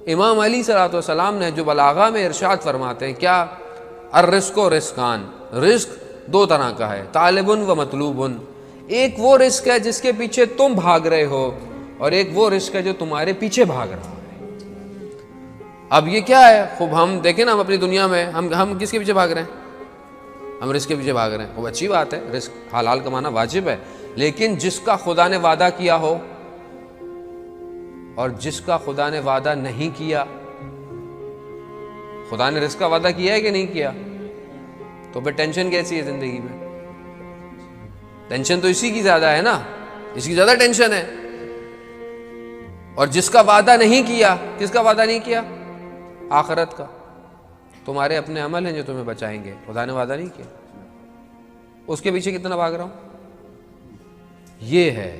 امام علی صلی اللہ علیہ وسلم نے جو بلاغہ میں ارشاد فرماتے ہیں کیا، الرزق و رزقان، رزق دو طرح کا ہے، طالب و مطلوب۔ ایک وہ رزق ہے جس کے پیچھے تم بھاگ رہے ہو، اور ایک وہ رزق ہے جو تمہارے پیچھے بھاگ رہا ہے۔ اب یہ کیا ہے؟ خوب ہم دیکھیں نا، ہم اپنی دنیا میں ہم کس کے پیچھے بھاگ رہے ہیں؟ ہم رزق کے پیچھے بھاگ رہے ہیں۔ وہ اچھی بات ہے، رزق حلال کمانا واجب ہے، لیکن جس کا خدا نے وعدہ کیا ہو اور جس کا خدا نے وعدہ نہیں کیا، خدا نے رزق کا وعدہ کیا ہے کہ نہیں کیا؟ تو پھر ٹینشن کیسی ہے زندگی میں؟ ٹینشن تو اسی کی زیادہ ہے نا، اسی کی زیادہ ٹینشن ہے۔ اور جس کا وعدہ نہیں کیا، کس کا وعدہ نہیں کیا؟ آخرت کا۔ تمہارے اپنے عمل ہیں جو تمہیں بچائیں گے، خدا نے وعدہ نہیں کیا، اس کے پیچھے کتنا بھاگ رہا ہوں؟ یہ ہے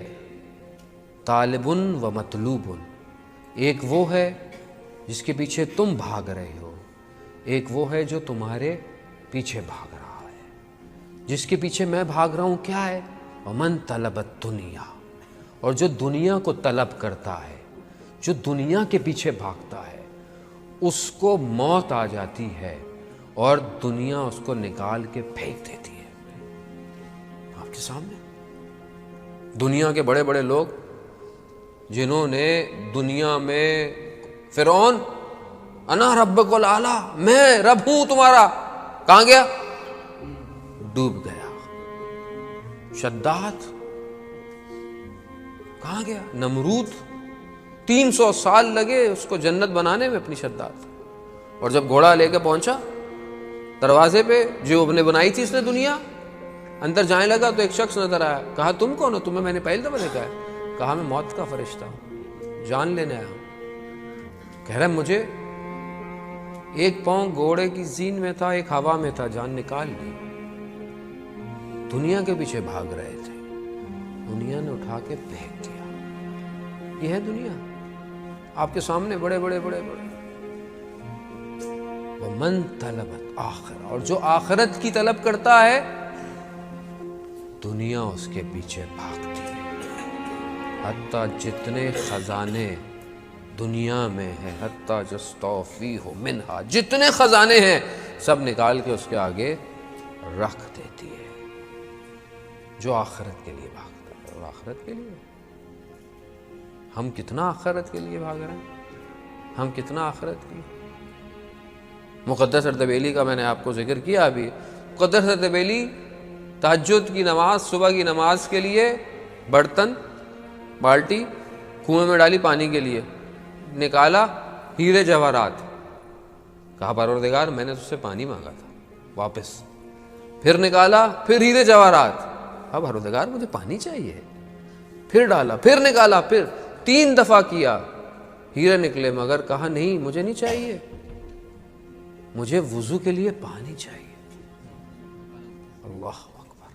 طالب و مطلوب۔ ایک وہ ہے جس کے پیچھے تم بھاگ رہے ہو، ایک وہ ہے جو تمہارے پیچھے بھاگ رہا ہے۔ جس کے پیچھے میں بھاگ رہا ہوں کیا ہے؟ ومن طلب الدنیا، اور جو دنیا کو طلب کرتا ہے، جو دنیا کے پیچھے بھاگتا ہے، اس کو موت آ جاتی ہے اور دنیا اس کو نکال کے پھینک دیتی ہے۔ آپ کے سامنے دنیا کے بڑے بڑے لوگ جنہوں نے دنیا میں فرعون، انا ربک الاعلی، میں رب ہوں تمہارا، کہاں گیا؟ ڈوب گیا۔ شداد کہاں گیا؟ نمرود 300 سال لگے اس کو جنت بنانے میں اپنی شداد، اور جب گھوڑا لے کے پہنچا دروازے پہ جو اپنے بنائی تھی اس نے دنیا، اندر جانے لگا تو ایک شخص نظر آیا، کہا تم کون ہو؟ تمہیں میں نے پہلے دفعہ دیکھا ہے۔ کہا میں موت کا فرشتہ ہوں، جان لینے آیا ہوں۔ کہہ رہا مجھے ایک پاؤں گھوڑے کی زین میں تھا، ایک ہوا میں تھا، جان نکال لی۔ دنیا کے پیچھے بھاگ رہے تھے، دنیا نے اٹھا کے پھینک دیا۔ یہ ہے دنیا آپ کے سامنے، بڑے بڑے بڑے بڑے۔ ومن طلبت آخر، اور جو آخرت کی طلب کرتا ہے، دنیا اس کے پیچھے بھاگتی ہے۔ حتیٰ جتنے خزانے دنیا میں ہیں، حتیٰ جستوفیہ منہا، جتنے خزانے ہیں سب نکال کے اس کے آگے رکھ دیتی ہے۔ جو آخرت کے لیے بھاگتا ہے، اور آخرت کے لیے ہم کتنا آخرت کے لیے بھاگ رہے ہیں، ہم کتنا آخرت کی۔ مقدس اردبیلی کا میں نے آپ کو ذکر کیا ابھی۔ مقدس اردبیلی تہجد کی نماز، صبح کی نماز کے لیے برتن، بالٹی کنویں میں ڈالی پانی کے لیے، نکالا ہیرے جواہرات، کہا پروردگار میں نے تجھ سے پانی مانگا تھا واپس، پھر نکالا پھر ہیرے جواہرات، اب پروردگار مجھے پانی چاہیے، پھر ڈالا پھر نکالا، پھر 3 دفعہ کیا، ہیرے نکلے، مگر کہا نہیں مجھے نہیں چاہیے، مجھے وضو کے لیے پانی چاہیے۔ اللہ اکبر۔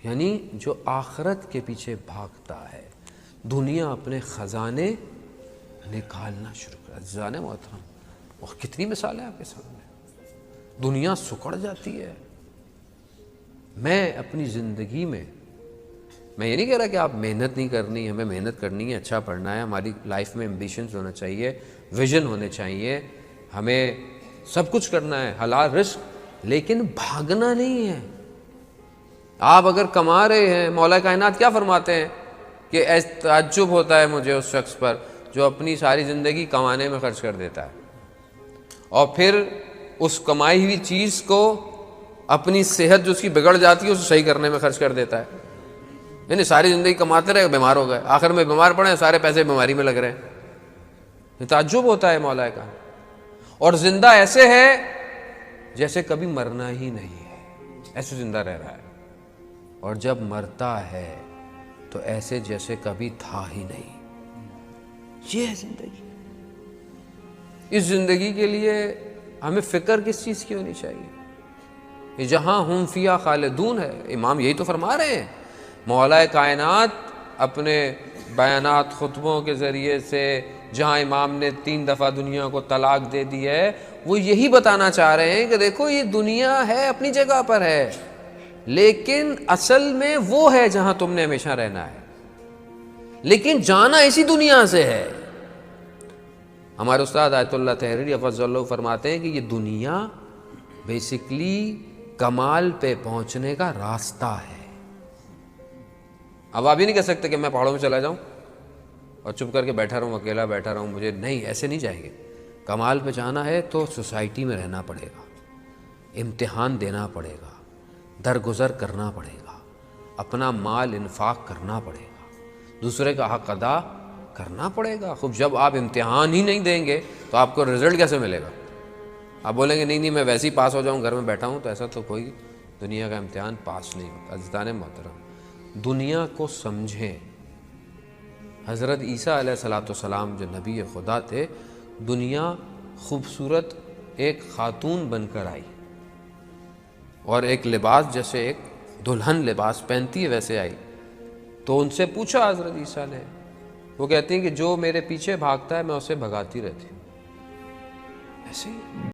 یعنی جو آخرت کے پیچھے بھاگتا ہے، دنیا اپنے خزانے نکالنا شروع کر۔ عزیزان محترم، اور کتنی مثالیں آپ کے سامنے، دنیا سکڑ جاتی ہے۔ میں اپنی زندگی میں یہ نہیں کہہ رہا کہ آپ محنت نہیں کرنی، ہمیں محنت کرنی ہے، اچھا پڑھنا ہے، ہماری لائف میں ایمبیشنز ہونا چاہیے، ویژن ہونے چاہیے، ہمیں سب کچھ کرنا ہے، حلال رزق، لیکن بھاگنا نہیں ہے۔ آپ اگر کما رہے ہیں، مولا کائنات کیا فرماتے ہیں کہ تعجب ہوتا ہے مجھے اس شخص پر جو اپنی ساری زندگی کمانے میں خرچ کر دیتا ہے، اور پھر اس کمائی ہوئی چیز کو اپنی صحت جو اس کی بگڑ جاتی ہے اسے صحیح کرنے میں خرچ کر دیتا ہے۔ یعنی ساری زندگی کماتے رہے، بیمار ہو گئے، آخر میں بیمار پڑے، سارے پیسے بیماری میں لگ رہے ہیں۔ تعجب ہوتا ہے مولا کا۔ اور زندہ ایسے ہے جیسے کبھی مرنا ہی نہیں ہے، ایسے زندہ رہ رہا ہے، اور جب مرتا ہے تو ایسے جیسے کبھی تھا ہی نہیں۔ یہ ہے زندگی۔ اس زندگی کے لیے ہمیں فکر کس چیز کی ہونی چاہیے؟ جہاں ہم فیہا خالدون ہے، امام یہی تو فرما رہے ہیں۔ مولا کائنات اپنے بیانات، خطبوں کے ذریعے سے جہاں امام نے 3 دفعہ دنیا کو طلاق دے دی ہے، وہ یہی بتانا چاہ رہے ہیں کہ دیکھو یہ دنیا ہے، اپنی جگہ پر ہے، لیکن اصل میں وہ ہے جہاں تم نے ہمیشہ رہنا ہے، لیکن جانا اسی دنیا سے ہے۔ ہمارے استاد آیت اللہ تحریری حفظ اللہ فرماتے ہیں کہ یہ دنیا بیسکلی کمال پہ پہنچنے کا راستہ ہے. اب آپ یہ نہیں کہہ سکتے کہ میں پہاڑوں میں چلا جاؤں اور چپ کر کے بیٹھا رہوں، اکیلا بیٹھا رہوں، مجھے نہیں، ایسے نہیں جائیں گے. کمال پہ جانا ہے تو سوسائٹی میں رہنا پڑے گا، امتحان دینا پڑے گا، درگزر کرنا پڑے گا، اپنا مال انفاق کرنا پڑے گا، دوسرے کا حق ادا کرنا پڑے گا. خوب جب آپ امتحان ہی نہیں دیں گے تو آپ کو رزلٹ کیسے ملے گا؟ آپ بولیں گے نہیں نہیں میں ویسے ہی پاس ہو جاؤں، گھر میں بیٹھا ہوں، تو ایسا تو کوئی دنیا کا امتحان پاس نہیں ہوتا. عزیزان محترم، دنیا کو سمجھیں. حضرت عیسیٰ علیہ السلام جو نبی خدا تھے، دنیا خوبصورت ایک خاتون بن کر آئی اور ایک لباس جیسے ایک دلہن لباس پہنتی ہے ویسے آئی. تو ان سے پوچھا حضرت عیسیٰ نے، وہ کہتی ہیں کہ جو میرے پیچھے بھاگتا ہے میں اسے بھگاتی رہتی ہوں. ایسے ہی